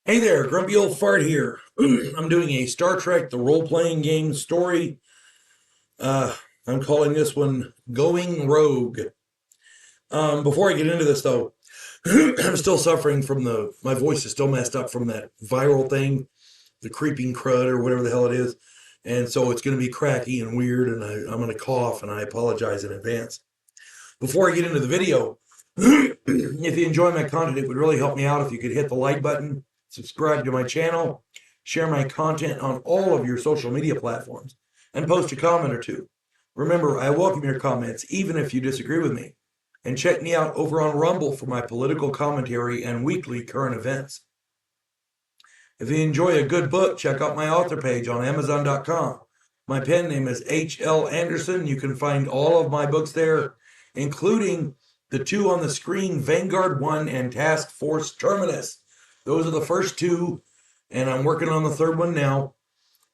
Hey there, Grumpy Old Fart here. I'm doing a Star Trek The Role-Playing Game story. Uh, I'm calling this one Going Rogue. Before I get into this though, I'm still suffering from my voice is still messed up from that viral thing, the creeping crud or whatever the hell it is. And so it's going to be cracky and weird and I'm going to cough and I apologize in advance. Before I get into the video, if you enjoy my content, it would really help me out if you could hit the like button, subscribe to my channel, share my content on all of your social media platforms, and post a comment or two. Remember, I welcome your comments, even if you disagree with me. And check me out over on Rumble for my political commentary and weekly current events. If you enjoy a good book, check out my author page on Amazon.com. My pen name is H.L. Anderson. You can find all of my books there, including the two on the screen, Vanguard 1 and Task Force Terminus. Those are the first two, and I'm working on the third one now.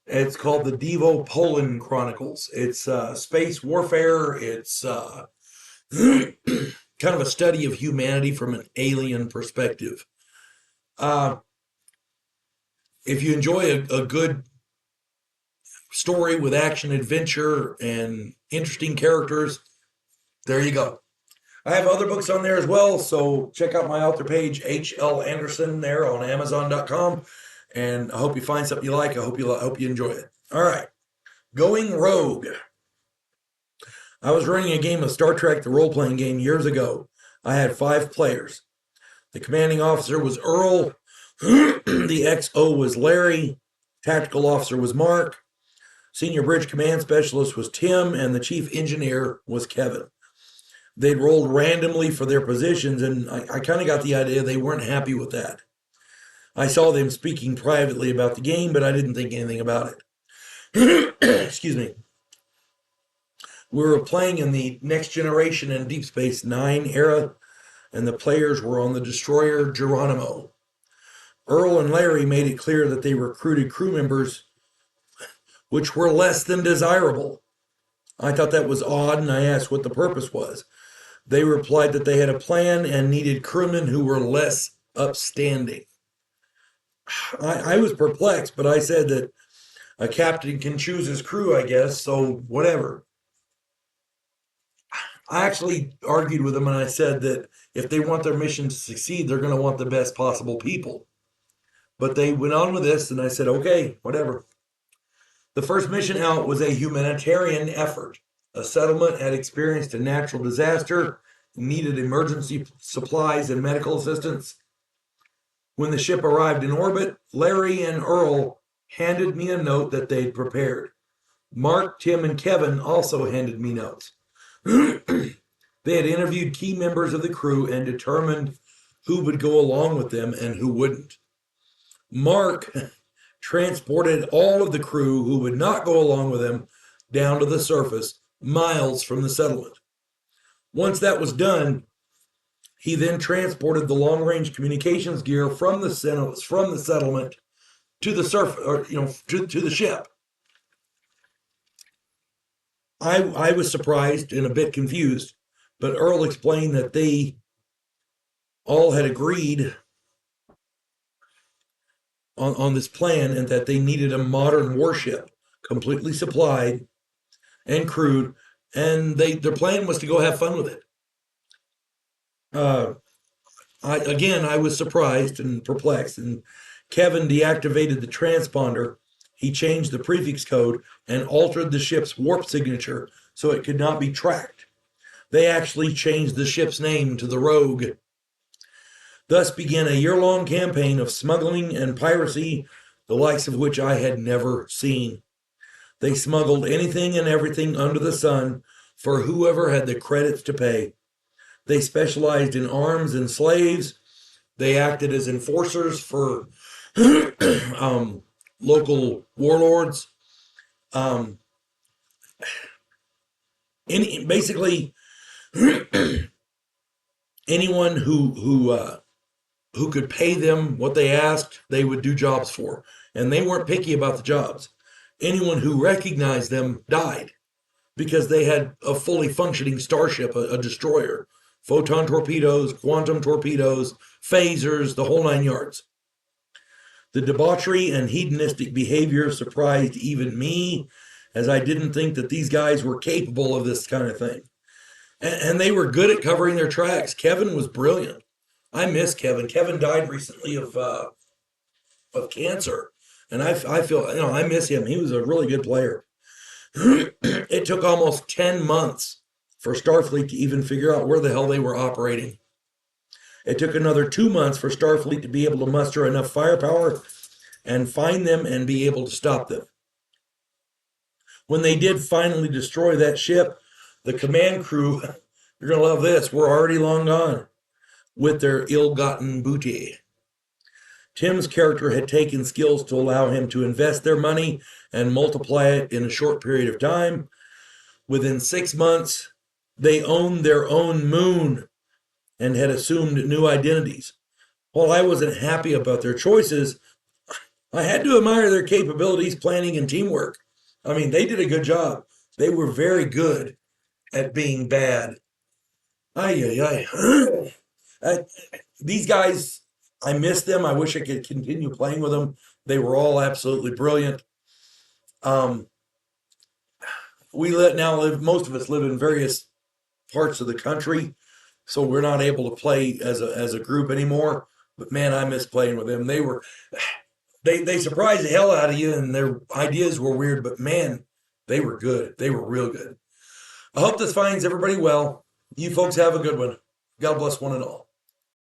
It's called the Devo Poland Chronicles. It's space warfare. It's kind of a study of humanity from an alien perspective. If you enjoy a good story with action, adventure, and interesting characters, there you go. I have other books on there as well, so check out my author page, H.L. Anderson, there on Amazon.com, and I hope you find something you like. I hope you enjoy it. All right, Going Rogue. I was running a game of Star Trek, the role-playing game, years ago. I had 5 players. The commanding officer was Earl, the XO was Larry, tactical officer was Mark, senior bridge command specialist was Tim, and the chief engineer was Kevin. They'd rolled randomly for their positions, and I kind of got the idea they weren't happy with that. I saw them speaking privately about the game, but I didn't think anything about it. Excuse me. We were playing in the Next Generation and Deep Space Nine era, and the players were on the destroyer Geronimo. Earl and Larry made it clear that they recruited crew members which were less than desirable. I thought that was odd, and I asked what the purpose was. They replied that they had a plan and needed crewmen who were less upstanding. I was perplexed, but I said that a captain can choose his crew, I guess, so whatever. I actually argued with them and I said that if they want their mission to succeed, they're going to want the best possible people. But they went on with this, and I said, okay, whatever. The first mission out was a humanitarian effort. A settlement had experienced a natural disaster, needed emergency supplies and medical assistance. When the ship arrived in orbit, Larry and Earl handed me a note that they'd prepared. Mark, Tim, and Kevin also handed me notes. They had interviewed key members of the crew and determined who would go along with them and who wouldn't. Mark transported all of the crew who would not go along with him down to the surface, miles from the settlement. Once that was done, he then transported the long-range communications gear from the settlement to the surface, or to the ship. I was surprised and a bit confused, but Earl explained that they all had agreed on this plan and that they needed a modern warship, completely supplied and crewed, and their plan was to go have fun with it. I was surprised and perplexed, and Kevin deactivated the transponder. He changed the prefix code and altered the ship's warp signature so it could not be tracked. They actually changed the ship's name to the Rogue. Thus began a year-long campaign of smuggling and piracy, the likes of which I had never seen. They smuggled anything and everything under the sun for whoever had the credits to pay. They specialized in arms and slaves. They acted as enforcers for local warlords. Basically, anyone who could pay them what they asked, they would do jobs for. And they weren't picky about the jobs. Anyone who recognized them died because they had a fully functioning starship, a destroyer, photon torpedoes, quantum torpedoes, phasers, the whole 9 yards. The debauchery and hedonistic behavior surprised even me, as I didn't think that these guys were capable of this kind of thing. And they were good at covering their tracks. Kevin was brilliant. I miss Kevin. Kevin died recently of cancer, and I feel I miss him. He was a really good player. It took almost 10 months for Starfleet to even figure out where the hell they were operating. It took another 2 months for Starfleet to be able to muster enough firepower and find them and be able to stop them. When they did finally destroy that ship, the command crew, you're going to love this, were already long gone with their ill-gotten booty. Tim's character had taken skills to allow him to invest their money and multiply it in a short period of time. Within 6 months, they owned their own moon and had assumed new identities. While I wasn't happy about their choices, I had to admire their capabilities, planning, and teamwork. I mean, they did a good job. They were very good at being bad. Ay, ay, ay. These guys, I miss them. I wish I could continue playing with them. They were all absolutely brilliant. Most of us live in various parts of the country, so we're not able to play as a group anymore. But man, I miss playing with them. They surprised the hell out of you, and their ideas were weird, but man, they were good. They were real good. I hope this finds everybody well. You folks have a good one. God bless one and all.